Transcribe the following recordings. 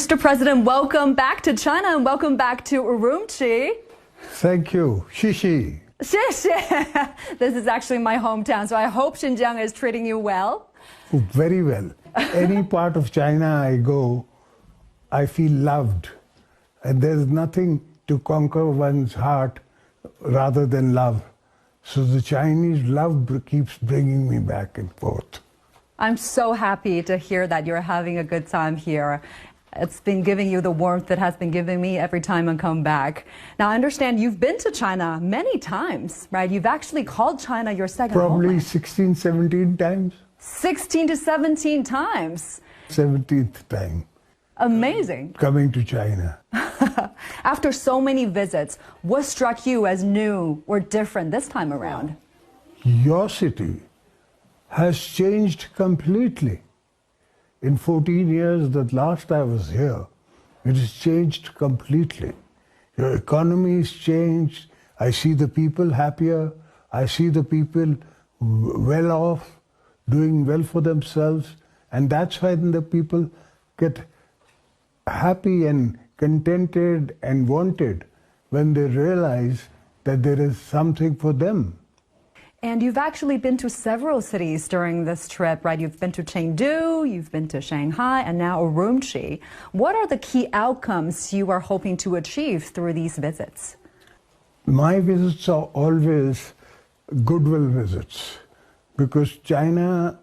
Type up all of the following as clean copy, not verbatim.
Mr. President, welcome back to China and welcome back to Urumqi. Thank you. Shishi. This is actually my hometown, so I hope Xinjiang is treating you well. Very well. Any part of China I go, I feel loved. And there's nothing to conquer one's heart rather than love. So the Chinese love keeps bringing me back and forth. I'm so happy to hear that you're having a good time here. It's been giving you the warmth it has been giving me every time I come back. Now, I understand you've been to China many times, right? You've actually called China your second home. Probably 16, 17 times. 16 to 17 times. 17th time. Amazing. Coming to China. After so many visits, what struck you as new or different this time around? Your city has changed completely. In 14 years that last I was here, it has changed completely. Your economy has changed. I see the people happier. I see the people well off, doing well for themselves. And that's when the people get happy and contented and wanted, when they realize that there is something for them. And you've actually been to several cities during this trip, right? You've been to Chengdu, you've been to Shanghai, and now Urumqi. What are the key outcomes you are hoping to achieve through these visits? My visits are always goodwill visits, because China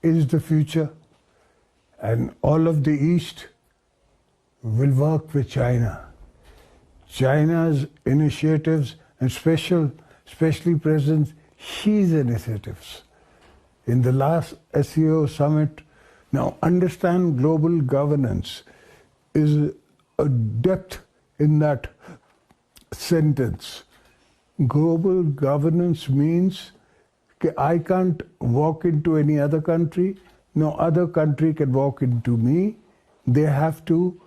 is the future, and all of the East will work with China. China's initiatives and especially President Xi's initiatives. In the last SEO summit, now understand global governance is a depth in that sentence. Global governance means I can't walk into any other country, no other country can walk into me. They have to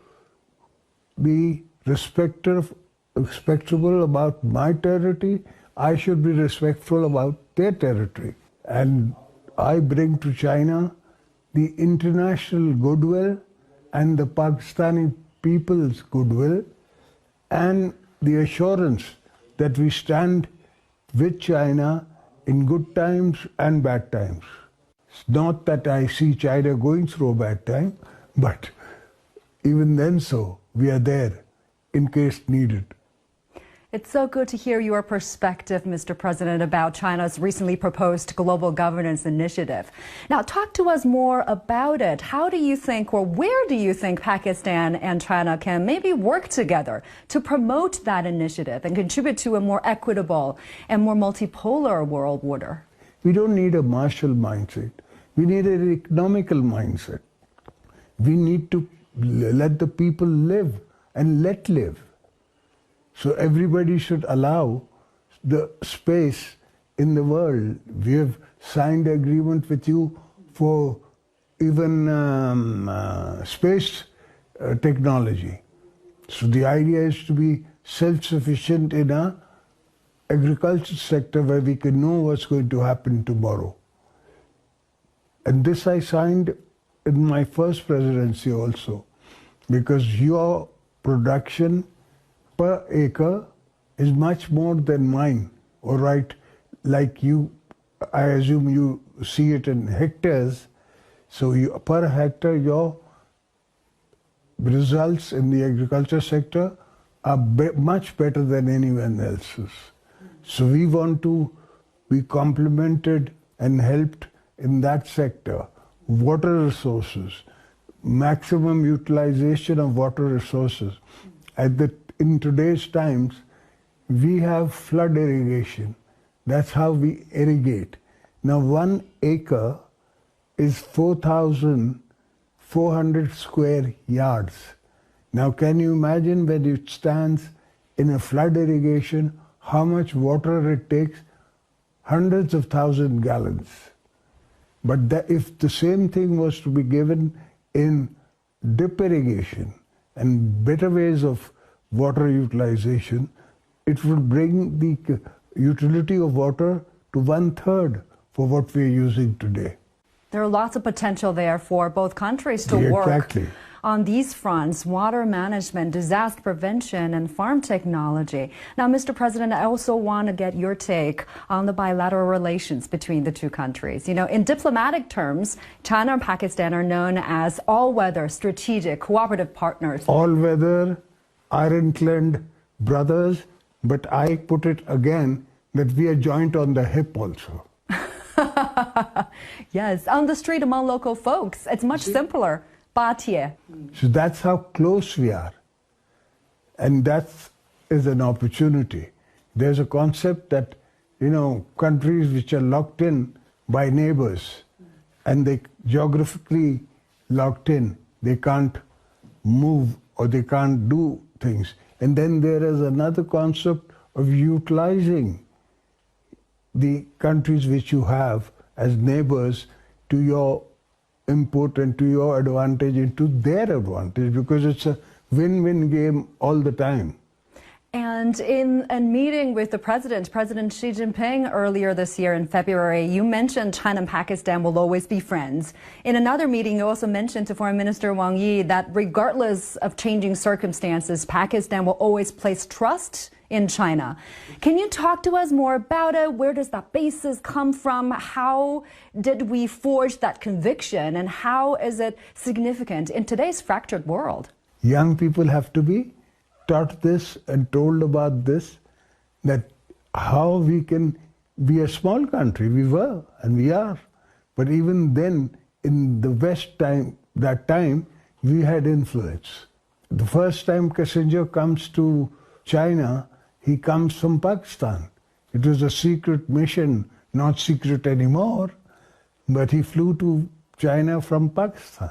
be respectable about my territory. I should be respectful about their territory. And I bring to China the international goodwill and the Pakistani people's goodwill and the assurance that we stand with China in good times and bad times. It's not that I see China going through a bad time, but even then so, we are there in case needed. It's so good to hear your perspective, Mr. President, about China's recently proposed global governance initiative. Now, talk to us more about it. How do you think, or where do you think Pakistan and China can maybe work together to promote that initiative and contribute to a more equitable and more multipolar world order? We don't need a martial mindset. We need an economical mindset. We need to let the people live and let live. So everybody should allow the space in the world. We have signed an agreement with you for even space technology. So the idea is to be self-sufficient in our agriculture sector, where we can know what's going to happen tomorrow. And this I signed in my first presidency also, because your production per acre is much more than mine, all right? Like you, I assume you see it in hectares. So per hectare, your results in the agriculture sector are much better than anyone else's. So we want to be complemented and helped in that sector. Water resources, maximum utilization of water resources. In today's times, we have flood irrigation. That's how we irrigate. Now 1 acre is 4,400 square yards. Now can you imagine when it stands in a flood irrigation, how much water it takes? Hundreds of thousand gallons. But if the same thing was to be given in drip irrigation and better ways of water utilization, it would bring the utility of water to 1/3 for what we are using today. There are lots of potential there for both countries to Exactly. work on these fronts: water management, disaster prevention, and farm technology. Now, Mr. President, I also want to get your take on the bilateral relations between the two countries. You know, in diplomatic terms, China and Pakistan are known as all-weather, strategic, cooperative partners. All-weather, ironclad brothers, but I put it again that we are joint on the hip also. Yes, on the street among local folks, it's much simpler. Batie. So that's how close we are. And that is an opportunity. There's a concept that, you know, countries which are locked in by neighbors and they geographically locked in, they can't move or they can't do things. And then there is another concept of utilizing the countries which you have as neighbors to your input and to your advantage and to their advantage, because it's a win-win game all the time. And in a meeting with the President Xi Jinping earlier this year in February, you mentioned China and Pakistan will always be friends. In another meeting, you also mentioned to Foreign Minister Wang Yi that regardless of changing circumstances, Pakistan will always place trust in China. Can you talk to us more about it? Where does that basis come from? How did we forge that conviction? And how is it significant in today's fractured world? Young people have to be taught this and told about this, that how we can be a small country. We were and we are. But even then, in the West time, that time, we had influence. The first time Kissinger comes to China, he comes from Pakistan. It was a secret mission, not secret anymore, but he flew to China from Pakistan.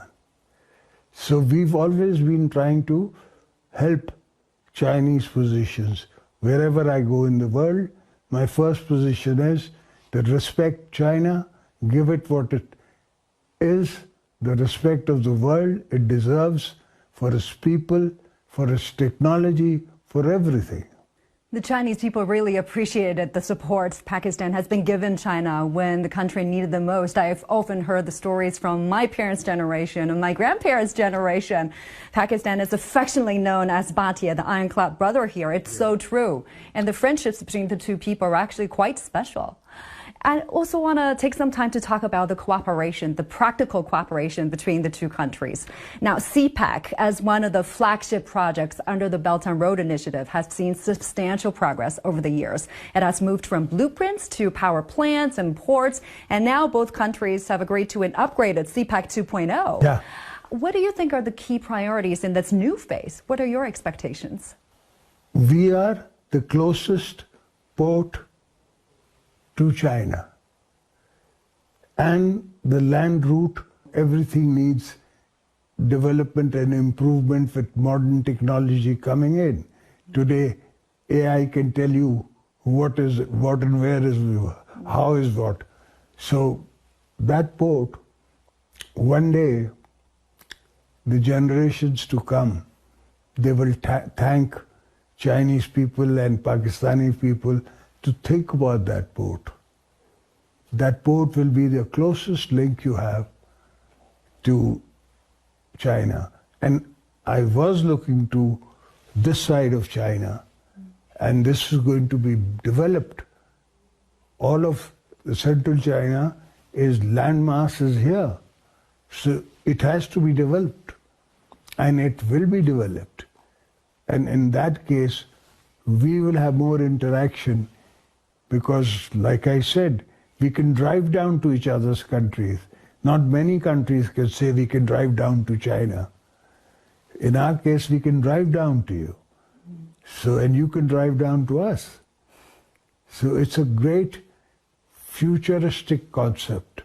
So we've always been trying to help Chinese positions. Wherever I go in the world, my first position is that respect China, give it what it is, the respect of the world it deserves for its people, for its technology, for everything. The Chinese people really appreciated the support Pakistan has been given China when the country needed the most. I've often heard the stories from my parents' generation and my grandparents' generation. Pakistan is affectionately known as Batie, the ironclad brother here. It's so true. And the friendships between the two people are actually quite special. I also want to take some time to talk about the cooperation, the practical cooperation between the two countries. Now, CPEC, as one of the flagship projects under the Belt and Road Initiative, has seen substantial progress over the years. It has moved from blueprints to power plants and ports, and now both countries have agreed to an upgraded CPEC 2.0. Yeah. What do you think are the key priorities in this new phase? What are your expectations? We are the closest port to China. And the land route, everything needs development and improvement with modern technology coming in. Today, AI can tell you what is what and where is how is what. So that port, one day, the generations to come, they will thank Chinese people and Pakistani people to think about that port. That port will be the closest link you have to China. And I was looking to this side of China, and this is going to be developed. All of the central China is landmass is here. So it has to be developed, and it will be developed. And in that case, we will have more interaction. Because, like I said, we can drive down to each other's countries. Not many countries can say we can drive down to China. In our case, we can drive down to you. So, and you can drive down to us. So it's a great futuristic concept.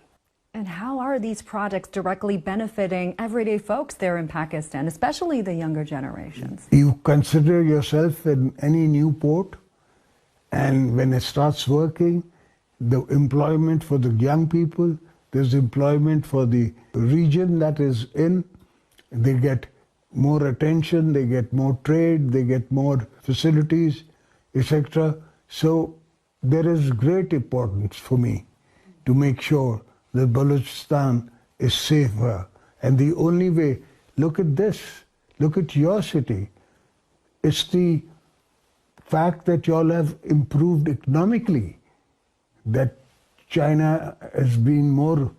And how are these projects directly benefiting everyday folks there in Pakistan, especially the younger generations? You consider yourself in any new port, and when it starts working, the employment for the young people, there's employment for the region that is in, they get more attention, they get more trade, they get more facilities, etc. So there is great importance for me to make sure that Balochistan is safer. And the only way, look at this. Look at your city. It's the fact that you all have improved economically that China has been more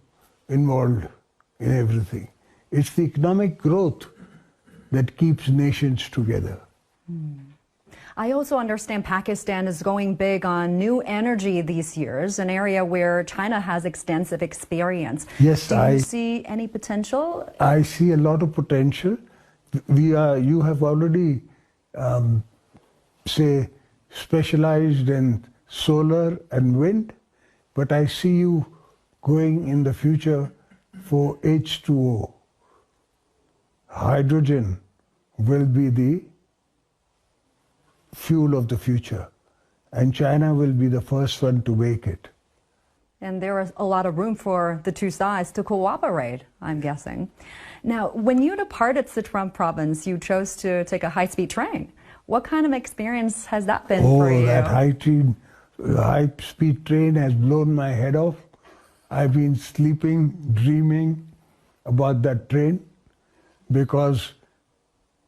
involved in everything. It's the economic growth that keeps nations together. I also understand Pakistan is going big on new energy these years, an area where China has extensive experience. Yes, Do you see any potential? I see a lot of potential. You have already, say, specialized in solar and wind, but I see you going in the future for H2O. Hydrogen will be the fuel of the future, and China will be the first one to make it. And there is a lot of room for the two sides to cooperate, I'm guessing. Now, when you departed Sichuan province, you chose to take a high-speed train. What kind of experience has that been for you? Oh, that high-speed train has blown my head off. I've been sleeping, dreaming about that train because,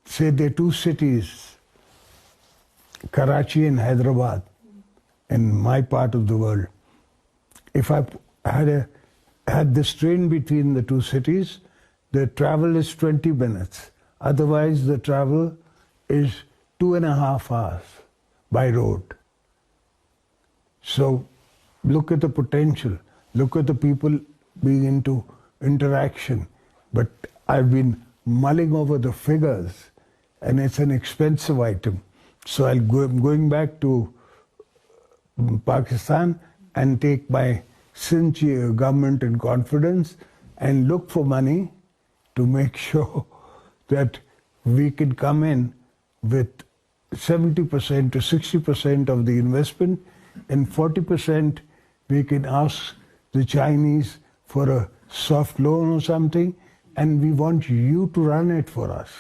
say, there are two cities, Karachi and Hyderabad, in my part of the world. If I had this train between the two cities, the travel is 20 minutes. Otherwise, the travel is 2.5 hours by road. So look at the potential. Look at the people being into interaction. But I've been mulling over the figures, and it's an expensive item. So I'm going back to Pakistan and take my Sindh government in confidence and look for money to make sure that we can come in with 70% to 60% of the investment, and 40% we can ask the Chinese for a soft loan or something, and we want you to run it for us.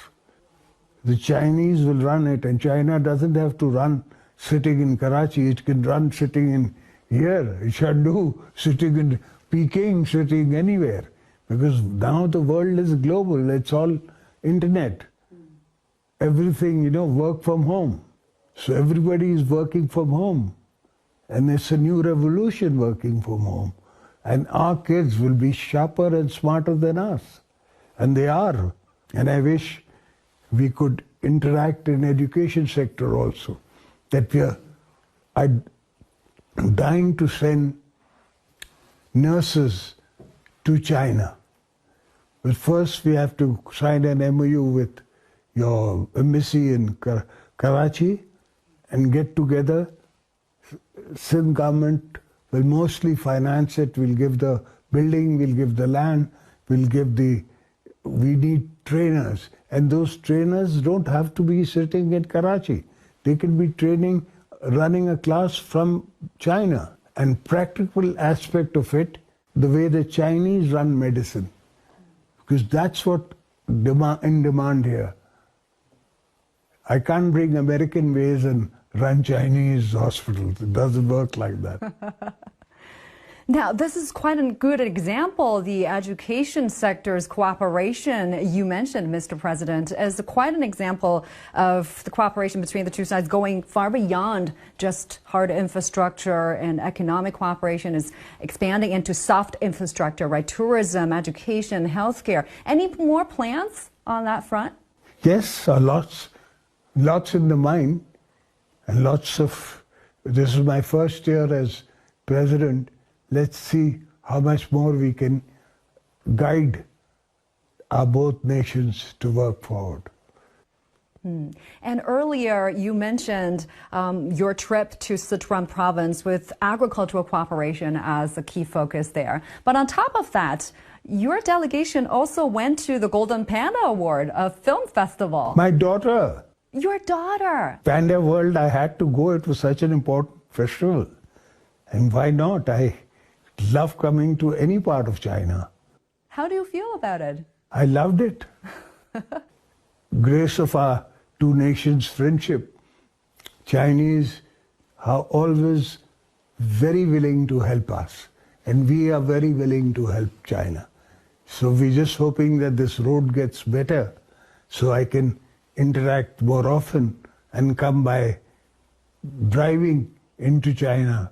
The Chinese will run it, and China doesn't have to run sitting in Karachi. It can run sitting in here, Shandu, sitting in Peking, sitting anywhere. Because now the world is global. It's all internet. Everything, work from home. So everybody is working from home. And it's a new revolution working from home. And our kids will be sharper and smarter than us. And they are. And I wish we could interact in education sector also. I'm dying to send nurses to China. But first we have to sign an MOU with your embassy in Karachi and get together. Sindh government will mostly finance it. We'll give the building, we'll give the land, we need trainers. And those trainers don't have to be sitting in Karachi. They can be running a class from China. And practical aspect of it, the way the Chinese run medicine. Because that's what in demand here. I can't bring American ways and run Chinese hospitals. It doesn't work like that. Now, this is quite a good example. The education sector's cooperation you mentioned, Mr. President, as quite an example of the cooperation between the two sides going far beyond just hard infrastructure, and economic cooperation is expanding into soft infrastructure, right? Tourism, education, healthcare. Any more plans on that front? Yes, lots in the mind, and this is my first year as president. Let's see how much more we can guide our both nations to work forward. And earlier you mentioned your trip to Sichuan province with agricultural cooperation as a key focus there. But on top of that, your delegation also went to the Golden Panda Award, a film festival. My daughter. Your daughter. Panda World, I had to go. It was such an important festival. And why not? I love coming to any part of China. How do you feel about it? I loved it. Grace of our two nations' friendship. Chinese are always very willing to help us, and we are very willing to help China. So we're just hoping that this road gets better so I can interact more often and come by driving into China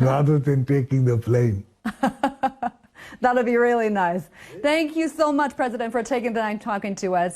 rather than taking the plane. That'll be really nice. Thank you so much, President, for taking the time talking to us.